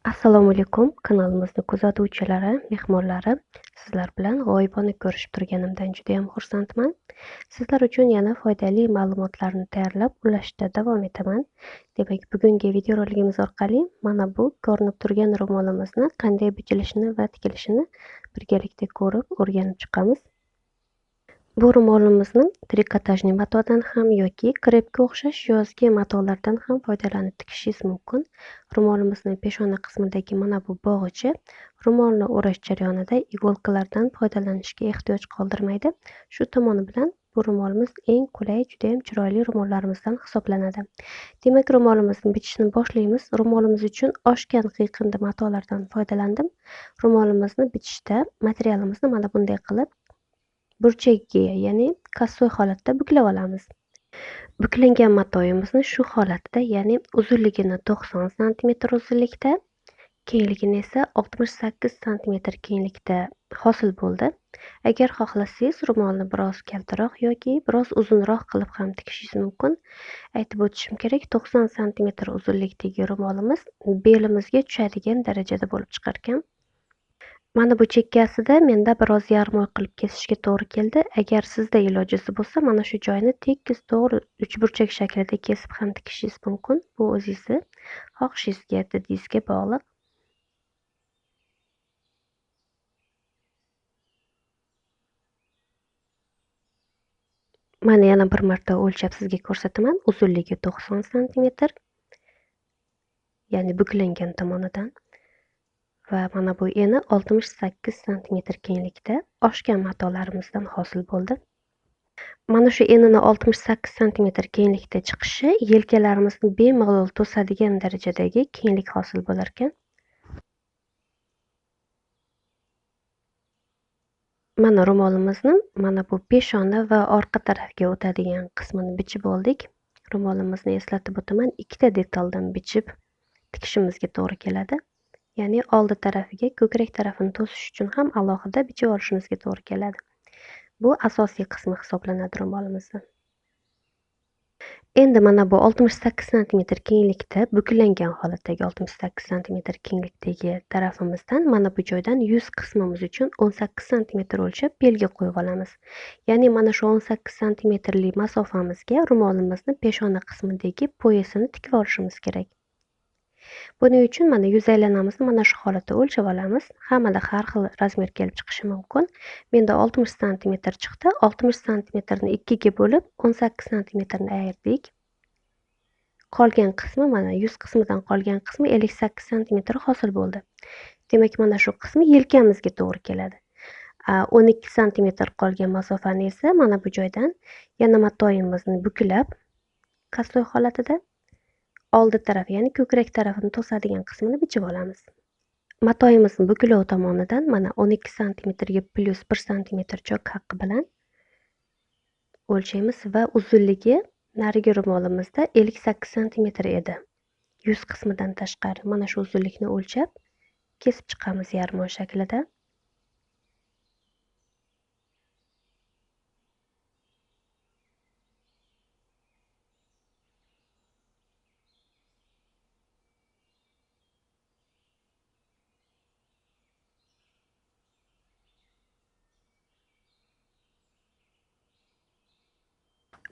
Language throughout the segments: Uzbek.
Assalomu alaykum, kanalimizni kuzatuvchilari, mehmonlari. Sizlar bilan g'oyibona ko'rishib turganimdan juda ham xursandman. Sizlar uchun yana foydali ma'lumotlarni tayyorlab ulashishda davom etaman. Demak, bugungi videoroligimiz orqali mana bu ko'rinib turgan ro'molimizni qanday bichilishini va tikilishini birgalikda ko'rib, o'rganib chiqamiz. Bu ro'molimizni trikotajli matodan ham yoki krepga o'xshash yozgi matolardan ham foydalanib tikishingiz mumkin. Ro'molimizni peshona qismidagi mana bu bog'ichi ro'molni o'rash jarayonida iголkalardan foydalanishga ehtiyoj qoldirmaydi. Shu tomoni bilan bu ro'molimiz eng qulay, juda ham chiroyli ro'mollarimizdan hisoblanadi. Demak, ro'molimizni bichishni boshlaymiz. Ro'molimiz uchun oshgan qiyqindi matolardan foydalandim. Ro'molimizni bichishda materialimizni mana bunday qilib burchagiga, ya'ni kassoy holatda buklab olamiz. Buklangan matoyimizni shu holatda, ya'ni uzunligini 90 sm uzunlikda, kengligini esa 68 sm kenglikda hosil bo'ldi. Agar xohlasangiz, ro'molni biroz kaltaroq yoki biroz uzunroq qilib ham tikishingiz mumkin. Aytib o'tishim kerak, 90 sm uzunlikdagi ro'molimiz belimizga tushadigan darajada bo'lib chiqarkan. Mana bu chekkasida menda biroz yarim oy qilib kesishga to'g'ri keldi. Agar sizda ilojisi bo'lsa, mana shu joyini tekis to'g'ri uchburchak shaklida kesib ham tikishingiz mumkin. Bu o'zingizni xohishingizga, didingizga bog'liq. Mana yana bir marta o'lchab sizga ko'rsataman. Uzunligi 90 sm, ya'ni buklangan tomonidan. Va mana bu eni 68 sm kenglikda oshgan matolarimizdan hosil bo'ldi. Mana shu enini 68 sm kenglikda chiqishi yelkalarimizni bemalol to'sadigan darajadagi kenglik hosil bo'lar ekan. Mana ro'molimizni mana bu peshona va orqa tarafga o'tadigan qismini bichib oldik. Ro'molimizni eslatib o'taman, ikkita detaldan bichib tikishimizga to'g'ri keladi. Ya'ni oldi tarafiga ko'krak tarafini to'sish uchun ham alohida bichib olishimizga to'g'ri keladi. Bu asosiy qismi hisoblanadi ro'molimizni. Endi mana bu 68 sm kenglikda, buklangan holatdagi 68 sm kenglikdagi tarafimizdan mana bu joydan yuz qismimiz uchun 18 sm o'lchab belgi qo'yib olamiz. Ya'ni mana shu 18 sm masofamizga ro'molimizni peshona qismidagi poyasini tikib olishimiz kerak. Buning uchun mana yuz aylanamizni mana shu holatda o'lchab olamiz. Hammada har xil razmer kelib chiqishi mumkin. Menda 60 sm chiqdi. 60 sm ni 2 ga bo'lib 18 sm ni ayirdik. Qolgan qismi mana yuz qismidan qolgan qismi 58 sm hosil bo'ldi. Demak, mana shu qismi yelkamizga to'g'ri keladi. 12 sm qolgan masofani esa mana bu joydan yana matoyimizni buklab kassoy holatida oldi taraf, ya'ni ko'krak tarafini to'sadigan qismini bichib olamiz. Matoyimizni buklov tomonidan mana 12 sm ga plus 1 sm chok haqqi bilan o'lchaymiz va uzunligi narigi ro'molimizda 58 sm edi. Yuz qismidan tashqari mana shu uzunlikni o'lchab kesib chiqamiz yarim oy shaklida.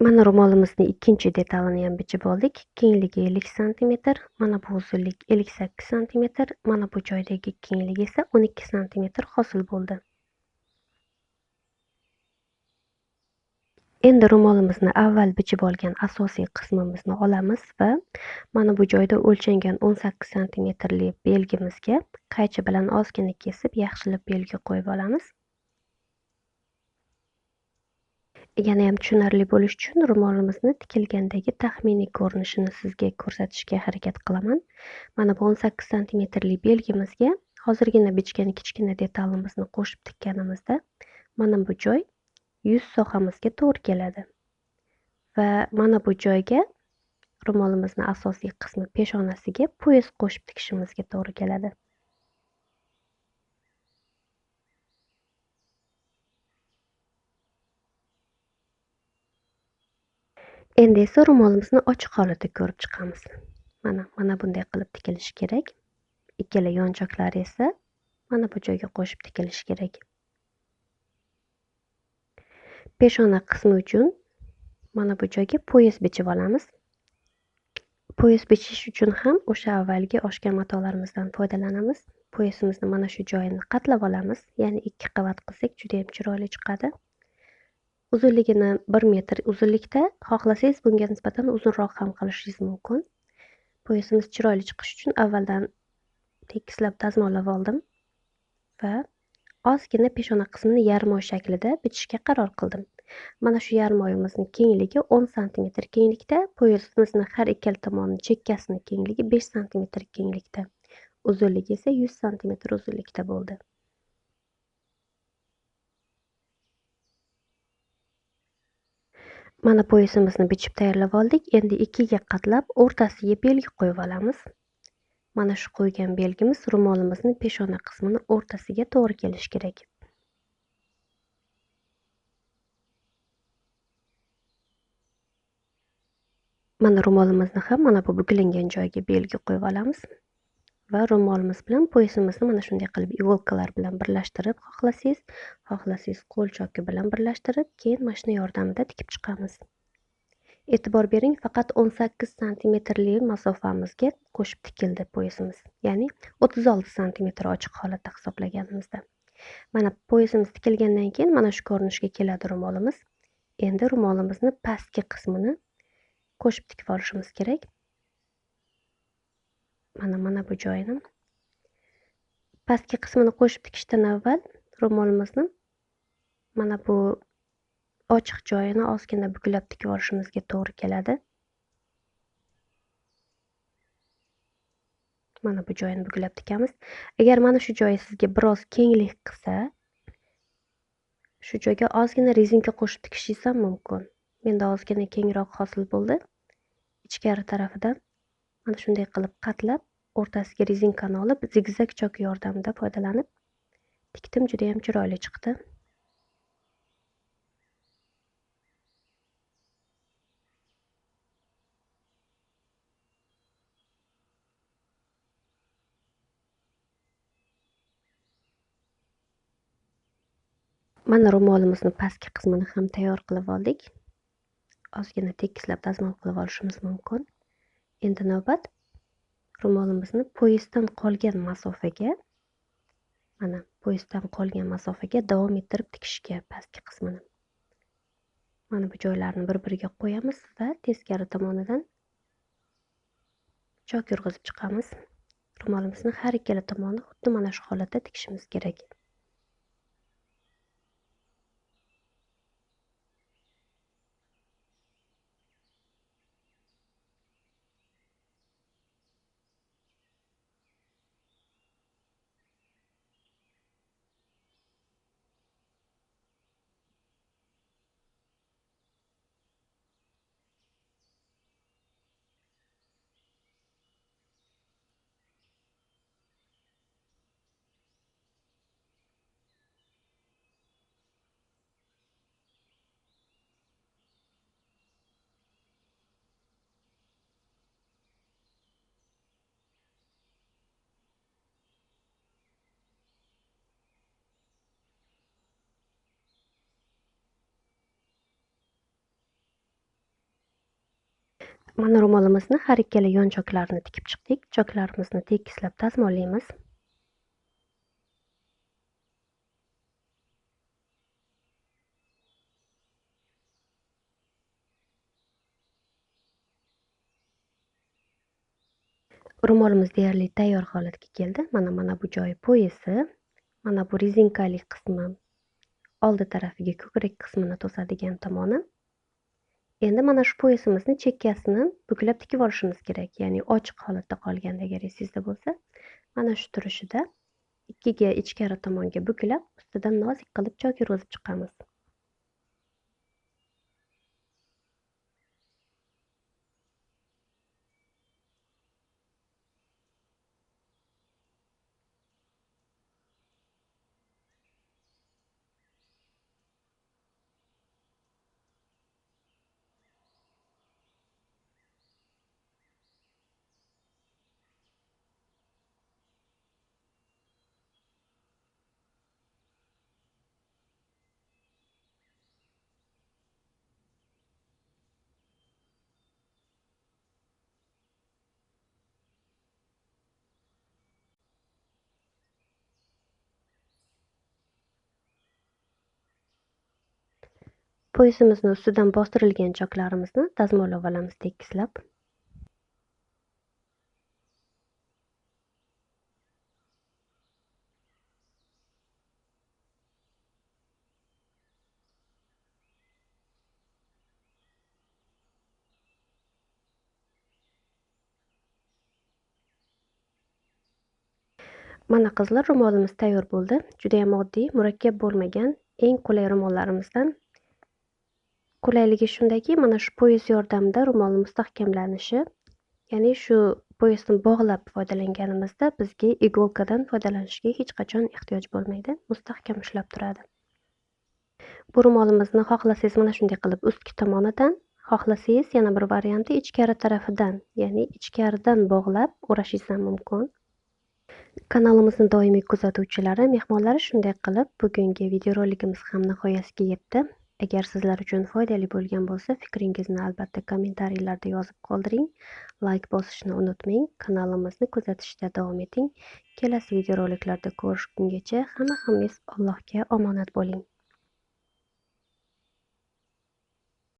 Mana ro'molimizning ikkinchi detalini ham bichib oldik. Kengligi 50 sm, mana bu uzunlik 58 sm, mana bu joydagi kengligi esa 12 sm hosil bo'ldi. Endi ro'molimizni avval bichib olgan asosiy qismimizni olamiz va mana bu joyda o'lchangan 18 sm belgimizga qaychi bilan ozgina kesib, yaxshilab belgi qo'yib olamiz. Yana ham tushunarli bo'lish uchun ro'molimizni tikilgandagi taxminiy ko'rinishini sizga ko'rsatishga harakat qilaman. Mana bu 18 sm belgimizga hozirgina bichgan kichkina detalimizni qo'shib tikkanimizda mana bu joy yuz sohamizga to'g'ri keladi. Va mana bu joyga ro'molimizni asosiy qismi peshonasiga poyas qo'shib tikishimizga to'g'ri keladi. Endi esa ro'molimizni ochiq holatda ko'rib chiqamiz. Mana bunday qilib tikilishi kerak. ikkala yonchoqlari esa mana bu joyga qo'shib tikilishi kerak. Peshona qismi uchun mana bu joyga poyez bichib olamiz. Poyez bichish uchun ham o'sha avvalgi oshgan matolarimizdan foydalanamiz. Poyezimizni mana shu joyini qatlab olamiz, ya'ni 2 qavat qilsak juda ham chiroyli chiqadi. Uzunligini 1 metr uzunlikda, xohlasangiz bunga nisbatan uzunroq ham qilishingiz mumkin. Poyezimiz chiroyli chiqishi uchun avvaldan tekislab dazmollab oldim va ozgina peshona qismini yarmoy shaklida bichishga qaror qildim. Mana shu yarmoyimizning kengligi 10 sm kenglikda, poyezimizni har ikkala tomoni chekkasini kengligi 5 sm kenglikda, uzunligi esa 100 sm uzunlikda bo'ldi. Mana poyezimizni bichib tayyorlab oldik. Endi ikkiga qatlab o'rtasiga belgi qo'yib olamiz. Mana shu qo'ygan belgimiz ro'molimizni peshona qismini o'rtasiga to'g'ri kelishi kerak. Mana ro'molimizni ham mana bu buklangan joyiga belgi qo'yib olamiz va ro'molimiz bilan poyezimizni mana shunday qilib iголkalar bilan birlashtirib, xohlasangiz qo'l choki bilan birlashtirib, keyin mashina yordamida tikib chiqamiz. E'tibor bering, faqat 18 santimetrli masofamizga qo'shib tikildi poyezimiz, ya'ni 36 santimetr ochiq holatda hisoblaganimizda. Mana poyezimiz tikilgandan keyin mana shu ko'rinishga keladi ro'molimiz. Endi ro'molimizni pastki qismini qo'shib tikib olishimiz kerak. Mana bu joyini. Pastki qismini qo'shib tikishdan avval ro'molimizni mana bu ochiq joyini ozgina buklab tikib olishimizga to'g'ri keladi. Mana bu joyini buklab tikamiz. Agar mana shu joyi sizga biroz kenglik qilsa, shu joyga ozgina rezinka qo'shib tikishingiz ham mumkin. Menda ozgina kengroq hosil bo'ldi. Ichkari tarafidan mana shunday qilib qatlab, o'rtasiga rezinkani olib, zigzag chok yordamida foydalanib tikdim, juda ham chiroyli chiqdi. Mana ro'molimizni pastki qismini ham tayyor qilib oldik. Ozgina tekislab dazmol qilib olishimiz mumkin. Endi navbat ro'molimizni poyezddan qolgan masofaga davom ettirib tikishga pastki qismini. Mana bu joylarni bir-biriga qo'yamiz va teskari tomonidan chok yurg'izib chiqamiz. Ro'molimizni har ikkala tomoni xuddi mana shu holatda tikishimiz kerak. Mana ro'molimizni har ikkala yonchoqlarini tikib chiqdik. Choklarimizni tekislab dazmollaymiz. Ro'molimiz deyarli tayyor holatga keldi. Mana bu joyi poyezi, mana bu rezinkali qismi, oldi tarafiga ko'krak qismini to'sadigan tomoni. Endi mana shu poyezimizni chekkasini buklab tikib olishimiz kerak. Ya'ni ochiq holatda qolganda agar esingizda bo'lsa, mana shu turishida ikkiga ichkari tomonga buklab, ustidan nozik qilib chok yurg'izib chiqamiz. Poyezimizni ustidan bostirilgan choklarimizni dazmollab olamiz tekizlab. Mana qizlar, ro'molimiz tayyor bo'ldi. Judayam oddiy, murakkab bo'lmagan, eng qulay ro'mollarimizdan. Qulayligi shundaki, mana shu poyez yordamida ro'mol mustahkamlanishi, ya'ni shu poyezdni bog'lab foydalanganimizda bizga igolkadan foydalanishga hech qachon ehtiyoj bo'lmaydi. Mustahkam ushlab turadi. Bu ro'molimizni xohlasangiz mana shunday qilib ustki tomonidan, xohlasangiz yana bir varianti ichkari tarafidan, ya'ni ichkaridan bog'lab o'rashingiz ham mumkin. Kanalimizni doimiy kuzatuvchilari, mehmonlari, shunday qilib bugungi videorolikimiz ham nihoyasiga yetdi. Agar sizlar uchun foydali bo'lgan bo'lsa, fikringizni albatta kommentariyalarda yozib qoldiring. Like bosishni unutmang. Kanalimizni kuzatishda davom eting. Kelasi videoroliklarda ko'rishgungacha hammangiz Allohga omonat bo'ling.